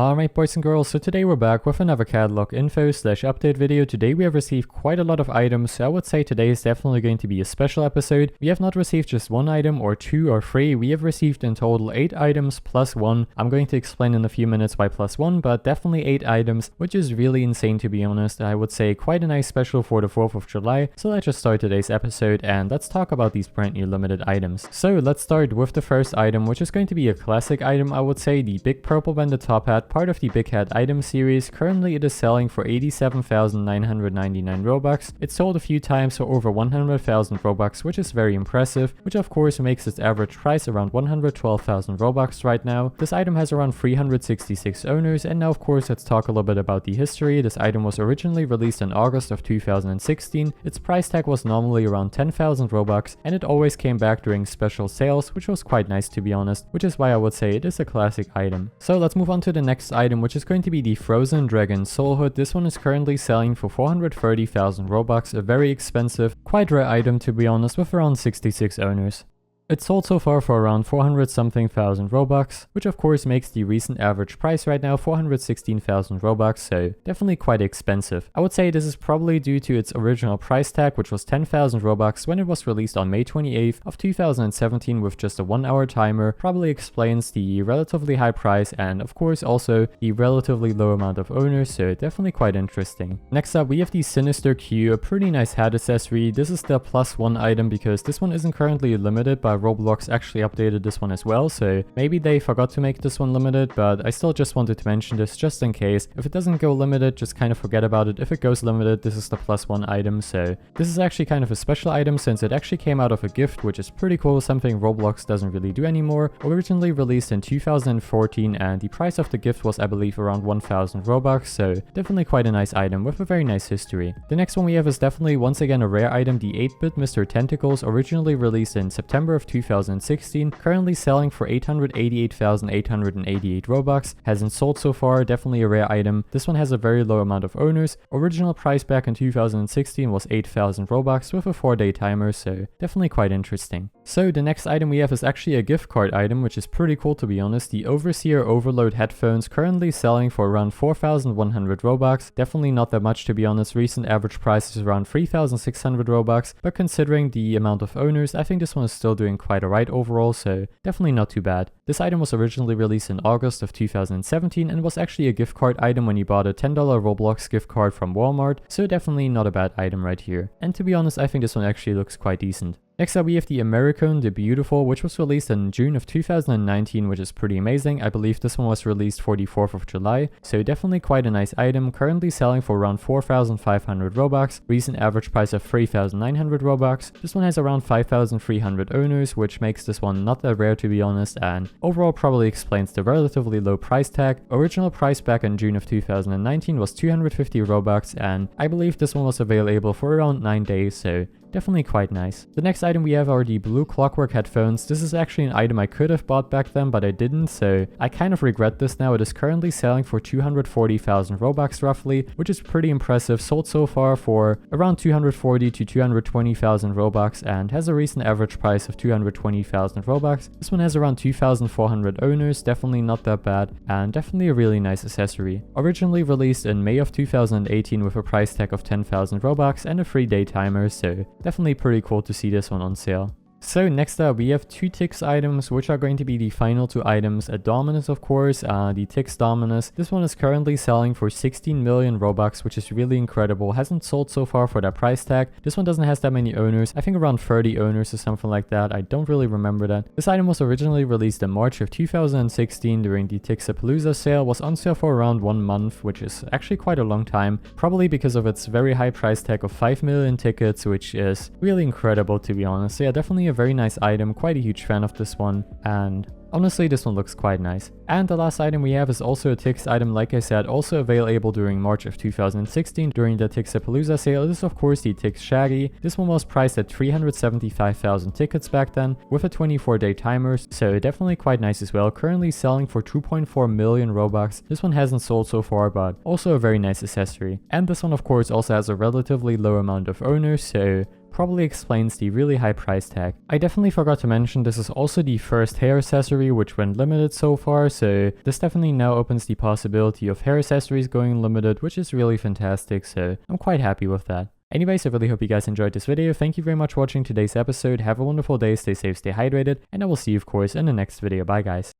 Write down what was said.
Alright boys and girls, so today we're back with another catalog info / update video. Today we have received quite a lot of items, so I would say today is definitely going to be a special episode. We have not received just one item or two or three, we have received in total 8 items plus one. I'm going to explain in a few minutes why plus one, but definitely 8 items, which is really insane to be honest. I would say quite a nice special for the 4th of July. So let's just start today's episode and let's talk about these brand new limited items. So let's start with the first item, which is going to be a classic item, I would say, the big purple banded top hat, part of the big hat item series. Currently it is selling for 87,999 Robux. It's sold a few times for over 100,000 Robux, which is very impressive, which of course makes its average price around 112,000 Robux right now. This item has around 366 owners, and now of course let's talk a little bit about the history. This item was originally released in August of 2016. Its price tag was normally around 10,000 Robux, and it always came back during special sales, which was quite nice to be honest, which is why I would say it is a classic item. So let's move on to the next item, which is going to be the Frozen Dragon Soul Hood. This one is currently selling for 430,000 Robux, a very expensive, quite rare item to be honest, with around 66 owners. It's sold so far for around 400 something thousand Robux, which of course makes the recent average price right now 416,000 Robux, so definitely quite expensive. I would say this is probably due to its original price tag, which was 10,000 Robux when it was released on May 28th of 2017 with just a 1-hour timer. Probably explains the relatively high price and of course also the relatively low amount of owners, so definitely quite interesting. Next up we have the Sinister Q, a pretty nice hat accessory. This is the +1 item because this one isn't currently limited, but Roblox actually updated this one as well, so maybe they forgot to make this one limited, but I still just wanted to mention this just in case. If it doesn't go limited, just kind of forget about it. If it goes limited, this is the +1 item, so this is actually kind of a special item since it actually came out of a gift, which is pretty cool, something Roblox doesn't really do anymore. Originally released in 2014 and the price of the gift was I believe around 1,000 Robux, so definitely quite a nice item with a very nice history. The next one we have is definitely once again a rare item, the 8-bit Mr. Tentacles, originally released in September of 2016, currently selling for 888,888 Robux, hasn't sold so far, definitely a rare item. This one has a very low amount of owners. Original price back in 2016 was 8,000 Robux with a 4-day timer, so definitely quite interesting. So the next item we have is actually a gift card item, which is pretty cool to be honest. The Overseer Overload headphones, currently selling for around 4,100 Robux, definitely not that much to be honest. Recent average price is around 3,600 Robux, but considering the amount of owners, I think this one is still doing quite alright overall, so definitely not too bad. This item was originally released in August of 2017 and was actually a gift card item when you bought a $10 Roblox gift card from Walmart, so definitely not a bad item right here. And to be honest, I think this one actually looks quite decent. Next up we have the Americone the Beautiful, which was released in June of 2019, which is pretty amazing. I believe this one was released for the 4th of July, so definitely quite a nice item, currently selling for around 4,500 Robux, recent average price of 3,900 Robux. This one has around 5,300 owners, which makes this one not that rare to be honest, and overall probably explains the relatively low price tag. Original price back in June of 2019 was 250 Robux, and I believe this one was available for around 9 days, so definitely quite nice. The next item we have are the blue Clockwork headphones. This is actually an item I could have bought back then, but I didn't, so I kind of regret this now. It is currently selling for 240,000 Robux roughly, which is pretty impressive. Sold so far for around 240 to 220,000 Robux and has a recent average price of 220,000 Robux. This one has around 2,400 owners, definitely not that bad, and definitely a really nice accessory. Originally released in May of 2018 with a price tag of 10,000 Robux and a 3-day timer, so definitely pretty cool to see this one on sale. So next up we have 2 Tix items, which are going to be the final 2 items. A Dominus of course, the Tix Dominus. This one is currently selling for 16 million Robux, which is really incredible. Hasn't sold so far for that price tag. This one doesn't have that many owners. I think around 30 owners or something like that. I don't really remember that. This item was originally released in March of 2016 during the Tixapalooza sale. Was on sale for around 1 month, which is actually quite a long time. Probably because of its very high price tag of 5 million tickets, which is really incredible to be honest. So yeah, definitely a very nice item, quite a huge fan of this one, and honestly this one looks quite nice. And the last item we have is also a Tix item, like I said, also available during March of 2016 during the Tixapalooza sale. This is of course the Tix Shaggy. This one was priced at 375,000 tickets back then with a 24-day timer, so definitely quite nice as well. Currently selling for 2.4 million Robux. This one hasn't sold so far, but also a very nice accessory. And this one of course also has a relatively low amount of owners, so probably explains the really high price tag. I definitely forgot to mention this is also the first hair accessory which went limited so far, so this definitely now opens the possibility of hair accessories going limited, which is really fantastic, so I'm quite happy with that. Anyways, I really hope you guys enjoyed this video. Thank you very much for watching today's episode. Have a wonderful day, stay safe, stay hydrated, and I will see you of course in the next video. Bye guys.